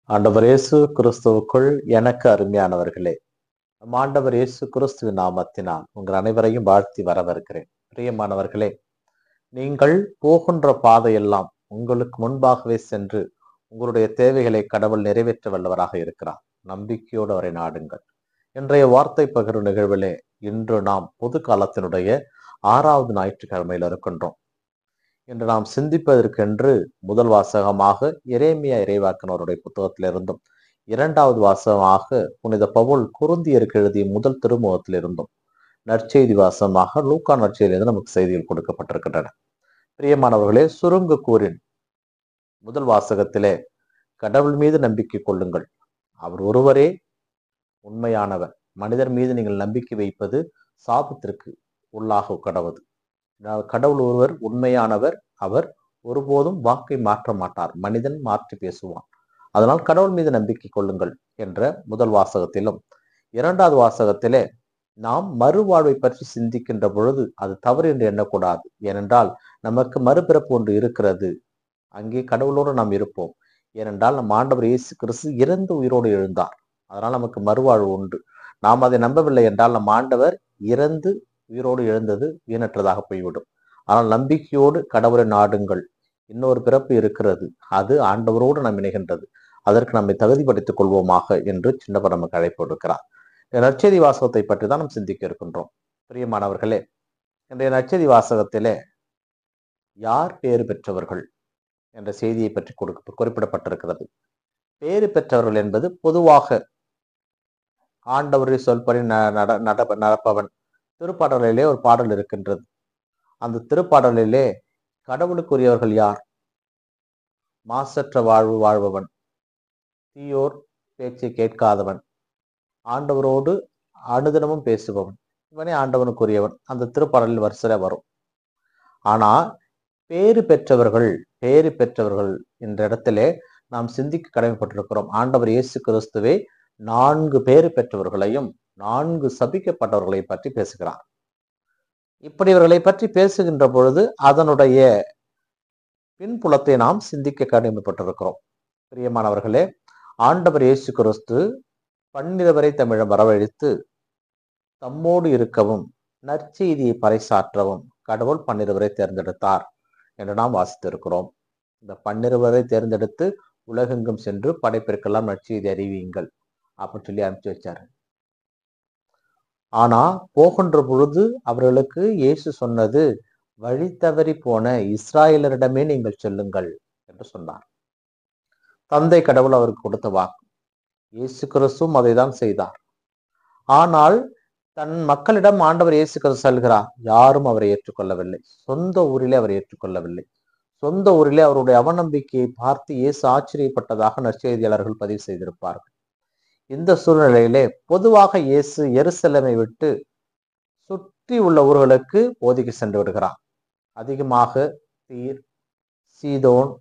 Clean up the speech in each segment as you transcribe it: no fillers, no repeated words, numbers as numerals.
ஆண்டவர் இயேசு கிறிஸ்துவுக்குள் எனக்கு அருமையானவர்களே, நம் ஆண்டவர் இயேசு கிறிஸ்துவின் நாமத்தினால் உங்கள் அனைவரையும் வாழ்த்தி வரவேற்கிறேன். பிரியமானவர்களே, நீங்கள் போகின்ற பாதையெல்லாம் உங்களுக்கு முன்பாகவே சென்று உங்களுடைய தேவைகளை கடவுள் நிறைவேற்ற வல்லவராக இருக்கிறார். நம்பிக்கையோடு அவரை நாடுங்கள். இன்றைய வார்த்தை பகிர்வு நிகழ்விலே இன்று நாம் பொது காலத்தினுடைய 6வது ஞாயிற்றுக்கிழமையில் இருக்கின்றோம். இன்று நாம் சிந்திப்பதற்கென்று முதல் வாசகமாக எரேமியா இறைவாக்கினருடைய புத்தகத்திலிருந்தும், 2வது வாசகமாக புனித பவுல் கொரிந்தியருக்கு எழுதிய முதல் திருமுகத்திலிருந்தும், நற்செய்தி வாசகமாக லூக்கா நற்செய்தியிலிருந்து நமக்கு செய்திகள் கொடுக்கப்பட்டிருக்கின்றன. பிரியமானவர்களே, சுருங்க கூறின் முதல் வாசகத்திலே கடவுள் மீது நம்பிக்கை கொள்ளுங்கள், அவர் ஒருவரே உண்மையானவர், மனிதர் மீது நீங்கள் நம்பிக்கை வைப்பது சாபத்திற்கு உள்ளாக கடவுது. கடவுள் ஒருவர் உண்மையானவர், அவர் ஒருபோதும் வாக்கை மாற்ற மாட்டார், மனிதன் மாற்றி பேசுவான். அதனால் கடவுள் மீது நம்பிக்கை கொள்ளுங்கள் என்ற முதல் வாசகத்திலும், 2வது வாசகத்திலே நாம் மறுவாழ்வை பற்றி சிந்திக்கின்ற பொழுது அது தவறு என்று எண்ணக்கூடாது. ஏனென்றால் நமக்கு மறுபிறப்பு ஒன்று இருக்கிறது, அங்கே கடவுளோடு நாம் இருப்போம். ஏனென்றால் நம் ஆண்டவர் இயேசு கிறிஸ்து இறந்து உயிரோடு எழுந்தார். அதனால் நமக்கு மறுவாழ்வு உண்டு. நாம் அதை நம்பவில்லை என்றால் நம் ஆண்டவர் இறந்து உயிரோடு எழுந்தது வீணற்றதாக போய்விடும். ஆனால் நம்பிக்கையோடு கடவுளை நாடுங்கள். இன்னொரு பிறப்பு இருக்கிறது, அது ஆண்டவரோடு நாம் இணைகின்றது. அதற்கு நம்மை தகுதிப்படுத்திக் கொள்வோமாக என்று சின்னப்பர் நமக்கு அழைப்பு கொடுக்கிறார். நற்செய்தி வாசகத்தை பற்றி தான் நாம் சிந்திக்க இருக்கின்றோம். பிரியமானவர்களே, இன்றைய நற்செய்தி வாசகத்திலே யார் பேறு பெற்றவர்கள் என்ற செய்தியை பற்றி குறிப்பிடப்பட்டிருக்கிறது. பேறு பெற்றவர்கள் என்பது பொதுவாக ஆண்டவரை சொல்படி நடப்பவன். திருப்பாடலிலே ஒரு பாடல் இருக்கின்றது. அந்த திருப்பாடலிலே கடவுளுக்குரியவர்கள் யார்? மாசற்ற வாழ்வு வாழ்பவன், தீயோர் பேச்சை கேட்காதவன், ஆண்டவரோடு அனுதினமும் பேசுபவன், இவனே ஆண்டவனுக்குரியவன். அந்த திருப்பாடலில் வரிசையா வரும். ஆனா பேறு பெற்றவர்கள் என்ற இடத்திலே நாம் சிந்திக்க கடமைப்பட்டிருக்கிறோம். ஆண்டவர் இயேசு கிறிஸ்துவே 4 பேறு பெற்றவர்களையும் 4 சபிக்கப்பட்டவர்களை பற்றி பேசுகிறார். இப்படி இவர்களை பற்றி பேசுகின்ற பொழுது அதனுடைய பின்புலத்தை நாம் சிந்திக்க கடமைப்பட்டிருக்கிறோம். பிரியமானவர்களே, ஆண்டவர் இயேசு கிறிஸ்து 12 தமிழம் வரவழைத்து தம்மோடு இருக்கவும் நற்செய்தியை பறைசாற்றவும் கடவுள் 12 தேர்ந்தெடுத்தார் என்று நாம் வாசித்திருக்கிறோம். இந்த 12 தேர்ந்தெடுத்து உலகெங்கும் சென்று படைப்பிற்கெல்லாம் நற்செய்தி அறிவியுங்கள் அப்படின்னு சொல்லி அனுப்பிச்சு வச்சாரு. ஆனா போகின்ற பொழுது அவர்களுக்கு இயேசு சொன்னது, வழி தவறி போன இஸ்ராயலரிடமே நீங்கள் செல்லுங்கள் என்று சொன்னார். தந்தை கடவுள் அவருக்கு கொடுத்த வாக்கு. இயேசு கிறிஸ்துவும் அதை தான் செய்தார். ஆனால் தன் மக்களிடம் ஆண்டவர் இயேசு கிறிஸ்து செல்கிறார். யாரும் அவரை ஏற்றுக்கொள்ளவில்லை. சொந்த ஊரிலே அவரை ஏற்றுக்கொள்ளவில்லை. சொந்த ஊரிலே அவருடைய அவநம்பிக்கையை பார்த்து இயேசு ஆச்சரியப்பட்டதாக நற்செய்தியாளர்கள் பதிவு செய்திருப்பார்கள். இந்த சூழ்நிலையிலே பொதுவாக இயேசு எருசலேமை விட்டு சுற்றி உள்ள ஊர்களுக்கு போதிக்க சென்று விடுகிறார். அதிகமாக தீர், சீதோன்,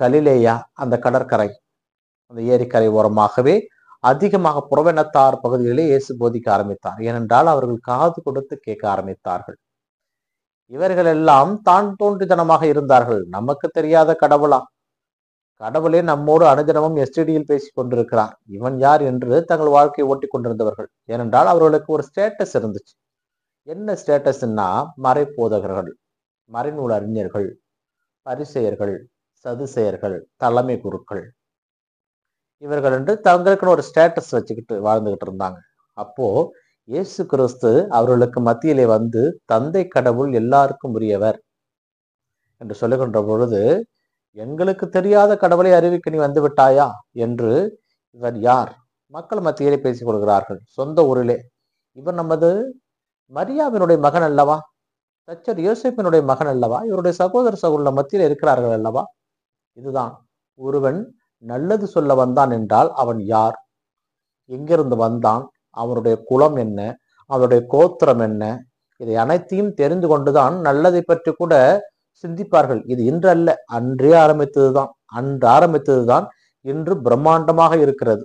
கலிலேயா, அந்த கடற்கரை, அந்த ஏரிக்கரை ஓரமாகவே அதிகமாக புறவனத்தார் பகுதிகளிலே இயேசு போதிக்க ஆரம்பித்தார். ஏனென்றால் அவர்கள் காது கொடுத்து கேட்க ஆரம்பித்தார்கள். இவர்கள் எல்லாம் தான் தோன்றித்தனமாக இருந்தார்கள். நமக்கு தெரியாத கடவுளா? கடவுளே நம்மோடு அனுதினமும் எஸ்டிடியில் பேசிக் கொண்டிருக்கிறார், இவன் யார் என்று தங்கள் வாழ்க்கையை ஓட்டி கொண்டிருந்தவர்கள். ஏனென்றால் அவர்களுக்கு ஒரு ஸ்டேட்டஸ் இருந்துச்சு. என்ன ஸ்டேட்டஸ்னா, மறைபோதகர்கள், மறைநூல் அறிஞர்கள், பரிசேயர்கள், சதுசேயர்கள், தலைமை குருக்கள், இவர்கள் என்று தங்களுக்குன்னு ஒரு ஸ்டேட்டஸ் வச்சுக்கிட்டு வாழ்ந்துகிட்டு இருந்தாங்க. அப்போ இயேசு கிறிஸ்து அவர்களுக்கு மத்தியிலே வந்து தந்தை கடவுள் எல்லாருக்கும் உரியவர் என்று சொல்லுகின்ற பொழுது, எங்களுக்கு தெரியாத கடவுளை அறிவிக்க நீ வந்து விட்டாயா என்று இவர் யார்? மக்கள் மத்தியிலே பேசிக் கொள்கிறார்கள். சொந்த ஊரிலே இவர் நமது மரியாவினுடைய மகன் அல்லவா? தச்சர் யோசேப்பினுடைய மகன் அல்லவா? இவருடைய சகோதர சகோதர மத்தியில் இருக்கிறார்கள் அல்லவா? இதுதான். ஒருவன் நல்லது சொல்ல வந்தான் என்றால் அவன் யார், எங்கிருந்து வந்தான், அவனுடைய குலம் என்ன, அவனுடைய கோத்திரம் என்ன, இதை அனைத்தையும் தெரிந்து கொண்டுதான் நல்லதை பற்றி கூட சிந்திப்பார்கள். இது இன்று அல்ல, அன்றே ஆரம்பித்ததுதான். அன்று ஆரம்பித்ததுதான் இன்று பிரம்மாண்டமாக இருக்கிறது.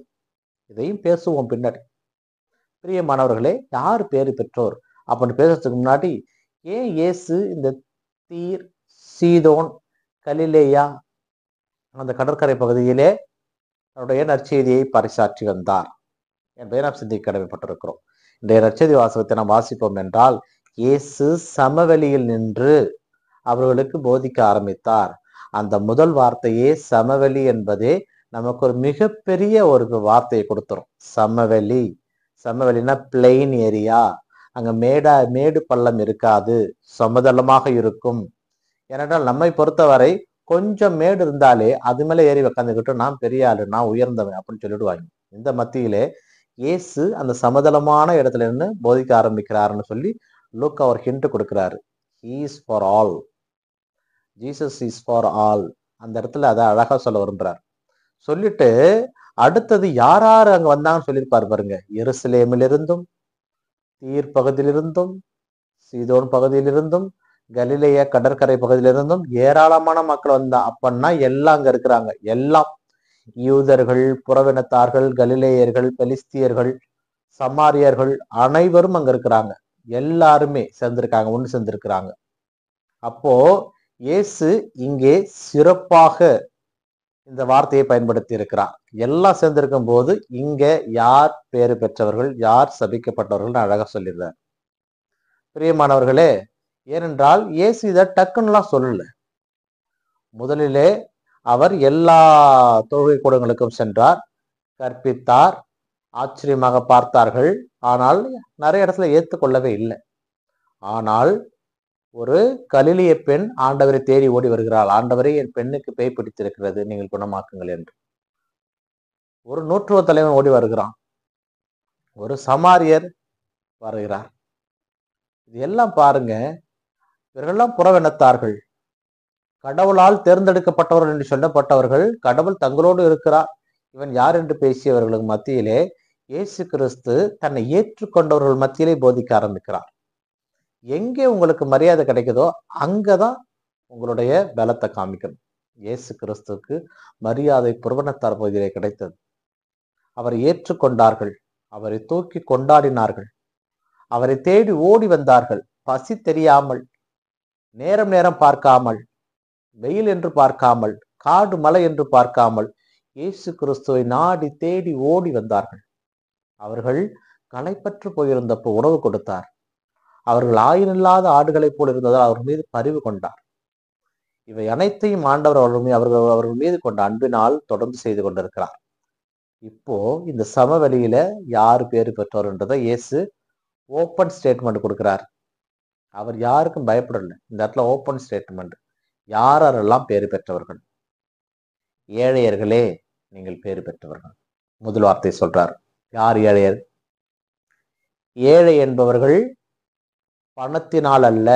இதையும் பேசுவோம் பின்னாடி. பிரியமானவர்களே, யார் பேறு பெற்றோர் அப்படின்னு பேசுறதுக்கு முன்னாடி, ஏன் இயேசு இந்த தீர், சீதோன், கலிலேயா அந்த கடற்கரை பகுதியிலே தன்னுடைய நற்செய்தியை பறைசாற்றி வந்தார் என்பதை நாம் சிந்திக்க கடமைப்பட்டிருக்கிறோம். இன்றைய நற்செய்தி வாசகத்தை நாம் வாசிப்போம் என்றால், இயேசு சமவெளியில் நின்று அவர்களுக்கு போதிக்க ஆரம்பித்தார். அந்த முதல் வார்த்தையே சமவெளி என்பதே நமக்கு ஒரு மிகப்பெரிய ஒரு வார்த்தையை கொடுத்துரும். சமவெளி, சமவெளினா பிளெயின் ஏரியா, அங்க மேடு பள்ளம் இருக்காது, சமதளமாக இருக்கும். ஏனென்றால் நம்மை பொறுத்தவரை கொஞ்சம் மேடு இருந்தாலே அது மேல ஏறி உக்காந்துக்கிட்டு நான் பெரிய ஆளு, நான் உயர்ந்தவன் அப்படின்னு சொல்லிடுவாங்க. இந்த மத்தியிலே இயேசு அந்த சமதளமான இடத்துல இருந்து போதிக்க ஆரம்பிக்கிறாருன்னு சொல்லி லூக்கா ஒரு ஹிண்ட் கொடுக்கிறாரு. He is for all. Jesus is for all. அந்த இடத்துல அதை அழகா சொல்ல விரும்புறார். சொல்லிட்டு அடுத்தது யார் யார் அங்க வந்தாங்கன்னு சொல்லியிருப்பாரு பாருங்க. எருசலேமிலிருந்தும், தீர் பகுதியிலிருந்தும், சீதோன் பகுதியிலிருந்தும், கலிலேய கடற்கரை பகுதியிலிருந்தும் ஏராளமான மக்கள் வந்தா. அப்பன்னா எல்லாம் அங்க இருக்கிறாங்க. எல்லாம் யூதர்கள், புறவினத்தார்கள், கலிலேயர்கள், பெலிஸ்தியர்கள், சமாரியர்கள் அனைவரும் அங்க இருக்கிறாங்க. எல்லாருமே சேர்ந்திருக்காங்க, ஒன்று சேர்ந்திருக்கிறாங்க. அப்போ இயேசு இங்கே சிறப்பாக இந்த வார்த்தையை பயன்படுத்தி இருக்கிறார். எல்லாம் சேர்ந்திருக்கும் போது இங்க யார் பேறு பெற்றவர்கள், யார் சபிக்கப்பட்டவர்கள் அழகா சொல்லிடுறார். பிரியமானவர்களே, ஏனென்றால் இயேசு இதை டக்குன்னுலாம் சொல்லல. முதலிலே அவர் எல்லா தொழுகை கூடங்களுக்கும் சென்றார், கற்பித்தார், ஆச்சரியமாக பார்த்தார்கள். ஆனால் நிறைய இடத்துல ஏற்றுக்கொள்ளவே இல்லை. ஆனால் ஒரு கலிலிய பெண் ஆண்டவரை தேடி ஓடி வருகிறாள். ஆண்டவரே, என் பெண்ணுக்கு பேய் பிடித்திருக்கிறது, நீங்கள் குணமாக்குங்கள் என்று. ஒரு நூற்றுவ தலைவன் ஓடி வருகிறான். ஒரு சமாரியர் வருகிறார். இது எல்லாம் பாருங்க, இவர்களெல்லாம் புறவினத்தார்கள், கடவுளால் தேர்ந்தெடுக்கப்பட்டவர்கள் என்று சொல்லப்பட்டவர்கள். கடவுள் தங்களோடு இருக்கிறார், இவன் யார் என்று பேசியவர்களுக்கு மத்தியிலே இயேசு கிறிஸ்து தன்னை ஏற்றுக்கொண்டவர்கள் மத்தியிலே போதிக்க ஆரம்பிக்கிறார். எங்கே உங்களுக்கு மரியாதை கிடைக்குதோ அங்கதான் உங்களுடைய பலத்தை காமிக்கணும். இயேசு கிறிஸ்துவுக்கு மரியாதை புறவினத்தார் பகுதியிலே கிடைத்தது. அவரை ஏற்றுக்கொண்டார்கள், அவரை தூக்கி கொண்டாடினார்கள், அவரை தேடி ஓடி வந்தார்கள். பசி தெரியாமல், நேரம் பார்க்காமல், வெயில் என்று பார்க்காமல், காடு மலை என்று பார்க்காமல் இயேசு கிறிஸ்துவை நாடி தேடி ஓடி வந்தார்கள். அவர்கள் களைப்பற்று போயிருந்தப்போ உணவு கொடுத்தார். அவர்கள் ஆயினில்லாத ஆடுகளைப் போல் இருந்ததால் அவர்கள் மீது பரிவு கொண்டார். இவை அனைத்தையும் ஆண்டவர் அவர்கள் மீது கொண்ட அன்பினால் தொடர்ந்து செய்து கொண்டிருக்கிறார். இப்போ இந்த சமவெளியில யாரு பேறு பெற்றோர்ன்றதை இயேசு ஓப்பன் ஸ்டேட்மெண்ட் கொடுக்கிறார். அவர் யாருக்கும் பயப்படல. இந்த இடத்துல ஓப்பன் ஸ்டேட்மெண்ட். யாரெல்லாம் பேறு பெற்றவர்கள்? ஏழையர்களே, நீங்கள் பேறு பெற்றவர்கள். முதல் வார்த்தை சொல்றார். யார் ஏழையர்? ஏழை என்பவர்கள் பணத்தினால் அல்ல,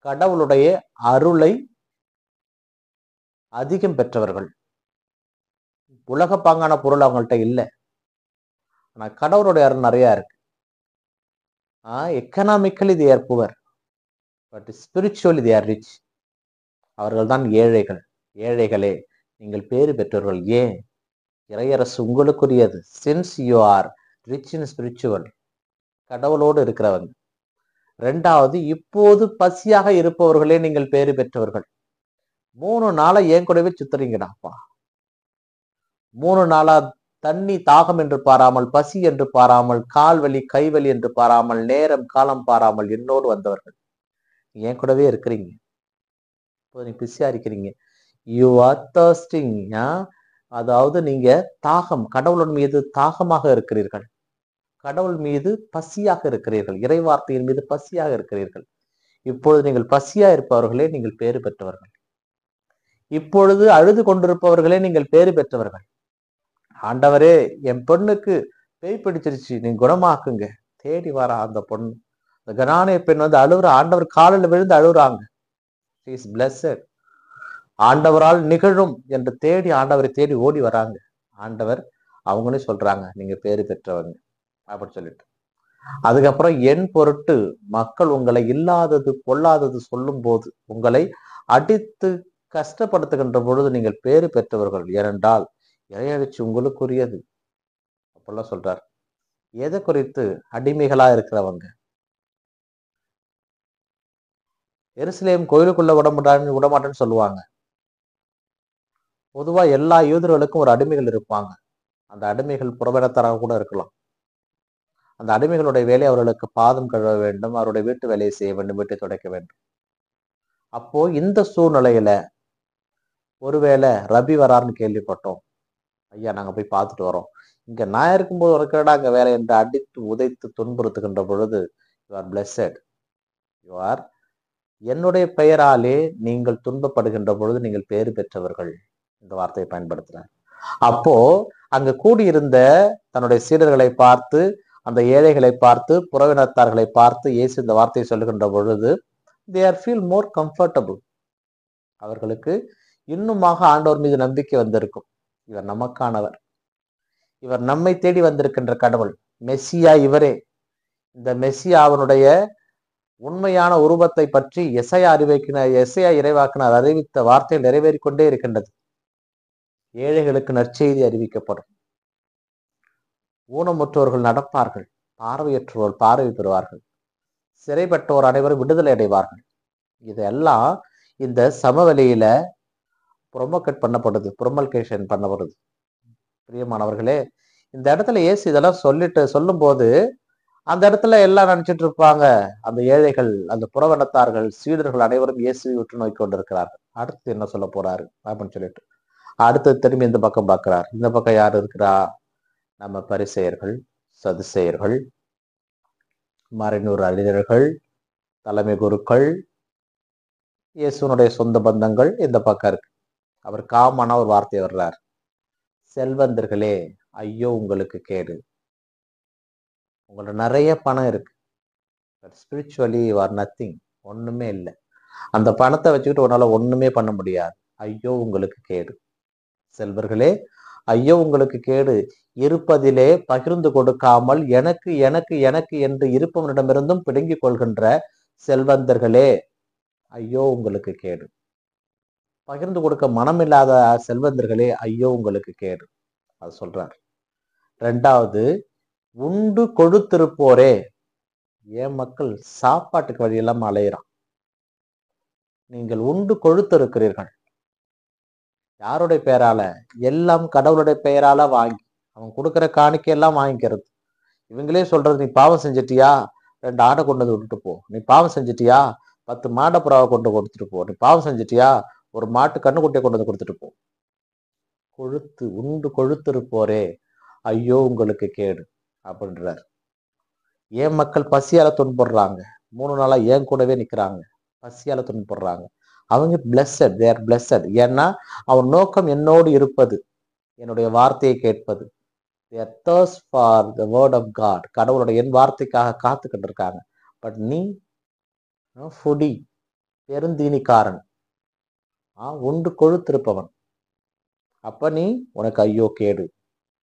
கடவுளுடைய அருளை அதிகம் பெற்றவர்கள். உலக பாங்கான பொருள் அவங்கள்ட்ட இல்லை, ஆனா கடவுளுடைய அருள் நிறைய இருக்கு. Economically they are poor, but spiritually they are rich. அவர்கள் தான் ஏழைகள். ஏழைகளே, நீங்கள் பேறு பெற்றவர்கள். ஏன்? இறையரசு உங்களுக்குரியது. since you are rich in spiritual, கடவுளோடு இருக்கிறவங்க. ரெண்டாவது, இப்போது பசியாக இருப்பவர்களே நீங்கள் பேறு பெற்றவர்கள். 3 நாளா என் கூடவே சுத்துறீங்கடாப்பா. 3 நாளா தண்ணி தாகம் என்று பாராமல், பசி என்று பாராமல், கால்வலி கைவலி என்று பாராமல், நேரம் காலம் பாராமல் என்னோடு வந்தவர்கள். என் கூடவே இருக்கிறீங்க. இப்போ நீங்க பிஸியா இருக்கிறீங்க. You are thirsting. அதாவது நீங்க தாகம், கடவுளின் மீது தாகமாக இருக்கிறீர்கள், கடவுள் மீது பசியாக இருக்கிறீர்கள், இறைவார்த்தையின் மீது பசியாக இருக்கிறீர்கள். இப்பொழுது நீங்கள் பசியா இருப்பவர்களே நீங்கள் பேறு பெற்றவர்கள். இப்பொழுது அழுது கொண்டிருப்பவர்களே நீங்கள் பேறு பெற்றவர்கள். ஆண்டவரே, என் பொண்ணுக்கு பேய் பிடிச்சிருச்சு, நீங்க குணமாக்குங்க. தேடி வர அந்த பொண்ணு, அந்த கனானிய பெண் வந்து அழுவுற, ஆண்டவர் காலில் விழுந்து அழுகுறாங்க. She is blessed. ஆண்டவரால் நிகழும் என்று தேடி ஆண்டவரை தேடி ஓடி வராங்க. ஆண்டவர் அவங்களே சொல்றாங்க, நீங்க பேறு பெற்றவங்க அப்படின்னு சொல்லிட்டு. அதுக்கப்புறம் என் பொருட்டு மக்கள் உங்களை இல்லாதது பொல்லாதது சொல்லும் போது, உங்களை அடித்து கஷ்டப்படுத்துகின்ற பொழுது நீங்கள் பேறு பெற்றவர்கள், ஏனென்றால் இறையாட்சி உங்களுக்குரியது அப்படிலாம் சொல்றார். எதை குறித்து? அடிமைகளா இருக்கிறவங்க. எருசலேம் கோயிலுக்குள்ள விடமாட்டேன்னு சொல்லுவாங்க. பொதுவா எல்லா யூதர்களுக்கும் ஒரு அடிமைகள் இருப்பாங்க. அந்த அடிமைகள் புறவினத்தாராக கூட இருக்கலாம். அந்த அடிமைகளுடைய வேலை அவர்களுக்கு பாதம் கழுவ வேண்டும், அவருடைய வீட்டு வேலையை செய்ய வேண்டும், வீட்டை துடைக்க வேண்டும். அப்போ இந்த சூழ்நிலையில ஒருவேளை ரபி வராருன்னு கேள்விப்பட்டோம். ஐயா நாங்க போய் பார்த்துட்டு வரோம். இங்க நான் இருக்கும்போது உனக்குடா அங்க வேலை என்று அடித்து உதைத்து துன்புறுத்துகின்ற பொழுது, you are blessed. You are என்னுடைய பெயராலே நீங்கள் துன்பப்படுகின்ற பொழுது நீங்கள் பேறு பெற்றவர்கள். இந்த வார்த்தையை பயன்படுத்துறார். அப்போ அங்க கூடியிருந்த தன்னுடைய சீடர்களை பார்த்து, அந்த ஏழைகளை பார்த்து, புறவினத்தார்களை பார்த்து இயேசு இந்த வார்த்தையை சொல்லுகின்ற பொழுது they are feel more comfortable. அவர்களுக்கு இன்னுமாக ஆண்டவர் மீது நம்பிக்கை வந்திருக்கும். இவர் நமக்கானவர், இவர் நம்மை தேடி வந்திருக்கின்ற கடவுள், மெஸ்ஸியா இவரே. இந்த மெஸ்ஸியா அவனுடைய உண்மையான உருவத்தை பற்றி எசையா இறைவாக்கினர் அறிவித்த வார்த்தை நிறைவேறிக் கொண்டே இருக்கின்றது. ஏழைகளுக்கு நற்செய்தி அறிவிக்கப்படும், ஊனமுற்றோர்கள் நடப்பார்கள், பார்வையற்றோர் பார்வை பெறுவார்கள், சிறைப்பட்டோர் அனைவரும் விடுதலை அடைவார்கள். இதெல்லாம் இந்த சமவெளியில ப்ரொமோகேட் பண்ணப்படுது, ப்ரொமல்கேஷன் பண்ணப்படுது. பிரியமானவர்களே, இந்த இடத்துல இயேசு இதெல்லாம் சொல்லும் போது அந்த இடத்துல எல்லாம் நினைச்சிட்டு இருப்பாங்க, அந்த ஏழைகள், அந்த புறவனத்தார்கள், சீடர்கள் அனைவரும் இயேசுவை உற்று நோக்கி கொண்டிருக்கிறார்கள். அடுத்து என்ன சொல்ல போறாரு அப்படின்னு சொல்லிட்டு அடுத்து திரும்பி இந்த பக்கம் பார்க்கிறார். இந்த பக்கம் யார் இருக்கிறா? நம்ம பரிசேயர்கள், சதுசேயர்கள், மறைநூறு அறிஞர்கள், தலைமை குருக்கள், இயேசுனுடைய சொந்த பந்தங்கள் இந்த பக்கம் இருக்கு. அவர் காமனா ஒரு வார்த்தை வர்றார், செல்வந்தர்களே ஐயோ உங்களுக்கு கேடு. உங்களோட நிறைய பணம் இருக்கு, ஸ்பிரிச்சுவலி யூ ஆர் நத்திங், ஒண்ணுமே இல்லை. அந்த பணத்தை வச்சுக்கிட்டு உன்னால ஒண்ணுமே பண்ண முடியாது. ஐயோ உங்களுக்கு கேடு. செல்வர்களே ஐயோ உங்களுக்கு கேடு. இருப்பதிலே பகிர்ந்து கொடுக்காமல் எனக்கு எனக்கு எனக்கு என்று இருப்பவனிடமிருந்தும் பிடுங்கிக் கொள்கின்ற செல்வந்தர்களே ஐயோ உங்களுக்கு கேடு. பகிர்ந்து கொடுக்க மனமில்லாத செல்வந்தர்களே ஐயோ உங்களுக்கு கேடு. அது சொல்றார். ரெண்டாவது, உண்டு கொழுத்திருப்போரே. ஏன் மக்கள் சாப்பாட்டுக்கு வழி இல்லாம அலையிறான். நீங்கள் உண்டு கொழுத்திருக்கிறீர்கள். யாருடைய பெயரால? எல்லாம் கடவுளுடைய பெயரால வாங்கி, அவன் கொடுக்கிற காணிக்கையெல்லாம் வாங்கிக்கிறது. இவங்களே சொல்றது, நீ பாவம் செஞ்சிட்டியா 2 ஆடை கொண்டு வந்து விட்டுட்டு போ, நீ பாவம் செஞ்சிட்டியா 10 மாடப்புறாவை கொண்டு கொடுத்துட்டு போ, நீ பாவம் செஞ்சிட்டியா ஒரு மாட்டு கண்ணுக்குட்டியை கொண்டு வந்து கொடுத்துட்டு போ. கொழுத்து உண்டு கொழுத்திருப்போரே ஐயோ உங்களுக்கு கேடு அப்படின்றார். ஏன் மக்கள் பசியால துன்புறாங்க, 3 நாளா ஏன் கூடவே நிக்கிறாங்க, பசியால துன்புறாங்க. அவங்க பிளஸட், தே ஆர் பிளஸட். ஏன்னா அவன் நோக்கம் என்னோடு இருப்பது, என்னுடைய வார்த்தையை கேட்பது. they are thirst for the word of God. கடவுளுடைய என் வார்த்தைக்காக காத்துக்கிட்டு இருக்காங்க. பட் நீ ஃபுடி, பெருந்தீனிக்காரன், உண்டு கொழுத்திருப்பவன், அப்ப நீ உனக்கு ஐயோ கேடு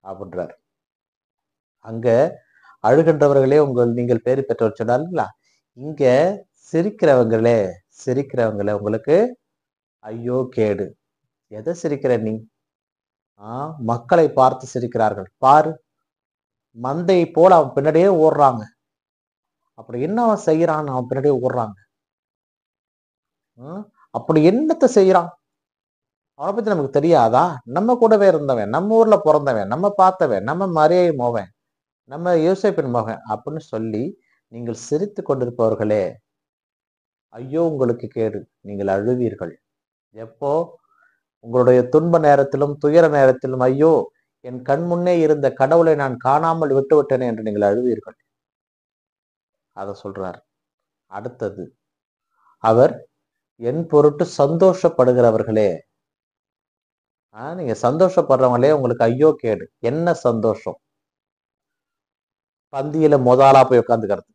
அப்படின்றார். அங்க அழுகின்றவர்களே நீங்கள் பேரு பெற்றவர் சொன்னார்களா, இங்க சிரிக்கிறவங்களே உங்களுக்கு ஐயோ கேடு. எதை சிரிக்கிற நீ? மக்களை பார்த்து சிரிக்கிறார்கள். பாரு, மந்தையை போல அவன் பின்னாடியே ஓடுறாங்க. அப்படி என்ன அவன் செய்யறான்? அவன் பின்னாடியே ஓடுறாங்க. அப்படி என்னத்தை செய்யறான்? அவனை பத்தி நமக்கு தெரியாதா? நம்ம கூடவே இருந்தவன், நம்ம ஊர்ல பிறந்தவன், நம்ம பார்த்தவன், நம்ம மரியை மோவன், நம்ம யோசேப்பின் மகன் அப்படின்னு சொல்லி நீங்கள் சிரித்து கொண்டிருப்பவர்களே ஐயோ உங்களுக்கு கேடு. நீங்கள் அழுவீர்கள். எப்போ? உங்களுடைய துன்ப நேரத்திலும் துயர நேரத்திலும் ஐயோ என் கண் முன்னே இருந்த கடவுளை நான் காணாமல் விட்டுவிட்டேனே என்று நீங்கள் அழுவீர்கள். அத சொல்றார். அடுத்தது, அவர் என் பொருட்டு சந்தோஷப்படுகிறவர்களே. நீங்க சந்தோஷப்படுறவங்களே உங்களுக்கு ஐயோ கேடு. என்ன சந்தோஷம்? பந்தியில முதலா போய் உட்கார்ந்துக்கிறது,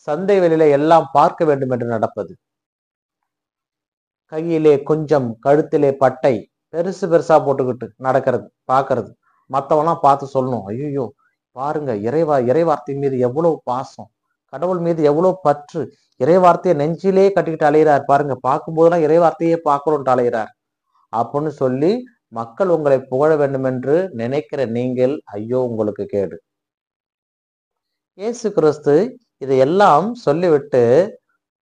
சந்தை வெளியில எல்லாம் பார்க்க வேண்டும் என்று நடப்பது, கையிலே கொஞ்சம் கழுத்திலே பட்டை பெருசு பெருசா போட்டுக்கிட்டு நடக்கிறது, பாக்குறது, மத்தவெல்லாம் பார்த்து சொல்லணும், ஐயோ பாருங்க இறைவார்த்தை மீது எவ்வளவு பாசம், கடவுள் மீது எவ்வளவு பற்று, இறைவார்த்தையை நெஞ்சிலே கட்டிக்கிட்டு அலைகிறார் பாருங்க, பார்க்கும் போதெல்லாம் இறைவார்த்தையே பார்க்கணும்ட்டு அலைகிறார் அப்படின்னு சொல்லி மக்கள் உங்களை புகழ வேண்டும் என்று நினைக்கிற நீங்கள் ஐயோ உங்களுக்கு கேடு. இயேசு கிறிஸ்து இதையெல்லாம் சொல்லிவிட்டு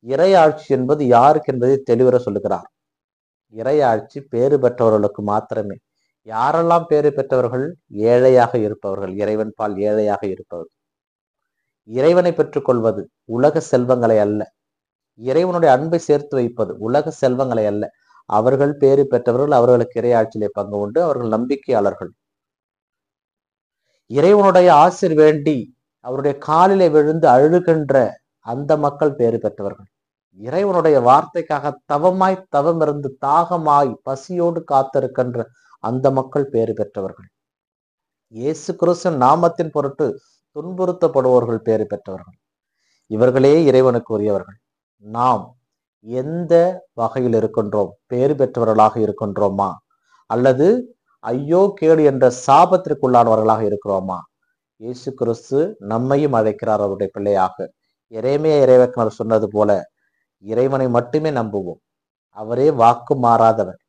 இறையாட்சி என்பது யாருக்கு என்பதை தெளிவுற சொல்லுகிறார். இறையாட்சி பேறு பெற்றவர்களுக்கு மாத்திரமே. யாரெல்லாம் பேறு பெற்றவர்கள்? ஏழையாக இருப்பவர்கள், இறைவன் பால் ஏழையாக இருப்பவர்கள். இறைவனை பெற்றுக் கொள்வது உலக செல்வங்களை அல்ல, இறைவனுடைய அன்பை சேர்த்து வைப்பது உலக செல்வங்களை அல்ல. அவர்கள் பேறு பெற்றவர்கள், அவர்களுக்கு இறையாட்சியிலே பங்கு உண்டு, அவர்கள் நம்பிக்கையாளர்கள். இறைவனுடைய ஆசீர் வேண்டி அவருடைய காலிலே விழுந்து அழுகின்ற அந்த மக்கள் பேறு பெற்றவர்கள். இறைவனுடைய வார்த்தைக்காக தவமாய் தவம் இருந்து தாகமாய் பசியோடு காத்திருக்கின்ற அந்த மக்கள் பேறு பெற்றவர்கள். இயேசு கிறிஸ்துவின் நாமத்தின் பொருட்டு துன்புறுத்தப்படுபவர்கள் பேறு பெற்றவர்கள். இவர்களே இறைவனுக்கு உரியவர்கள். நாம் எந்த வகையில் இருக்கின்றோம்? பேறு பெற்றவர்களாக இருக்கின்றோமா, அல்லது ஐயோ கேடு என்ற சாபத்திற்குள்ளானவர்களாக இருக்கிறோமா? இயேசு கிறிஸ்து நம்மையும் அழைக்கிறார் அவருடைய பிள்ளையாக. எரேமியா இறைவாக்கினர் சொன்னது போல இறைவனை மட்டுமே நம்புவோம். அவரே வாக்கு மாறாதவர்.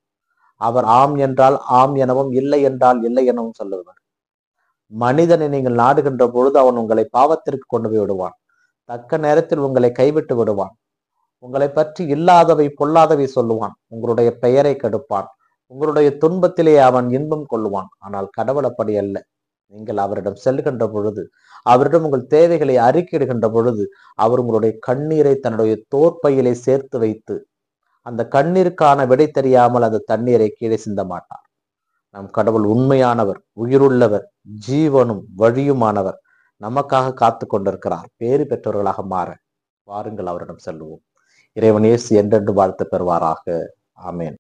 அவர் ஆம் என்றால் ஆம் எனவும், இல்லை என்றால் இல்லை எனவும் சொல்லுவார். மனிதனை நீங்கள் நாடுகின்ற பொழுது அவன் உங்களை பாவத்திற்கு கொண்டு போய் விடுவான். தக்க நேரத்தில் உங்களை கைவிட்டு விடுவான். உங்களை பற்றி இல்லாதவை பொல்லாதவை சொல்லுவான். உங்களுடைய பெயரை கெடுப்பான். உங்களுடைய துன்பத்திலே அவன் இன்பம் கொள்ளுவான். ஆனால் கடவுள் அப்படி அல்ல. நீங்கள் அவரிடம் செல்கின்ற பொழுது, அவரிடம் உங்கள் தேவைகளை அறிக்கையிடுகின்ற பொழுது, அவர் உங்களுடைய கண்ணீரை தன்னுடைய தோற்பையிலே சேர்த்து வைத்து அந்த கண்ணீருக்கான விடை தெரியாமல் அந்த தண்ணீரை கீழே சிந்த மாட்டார். நம் கடவுள் உண்மையானவர், உயிருள்ளவர், ஜீவனும் வழியுமானவர். நமக்காக காத்து கொண்டிருக்கிறார். பேறு பெற்றவர்களாக மாற வாருங்கள், அவரிடம் செல்லுவோம். இறைவன் இயேசு என்றென்று வாழ்த்து பெறுவாராக. ஆமேன்.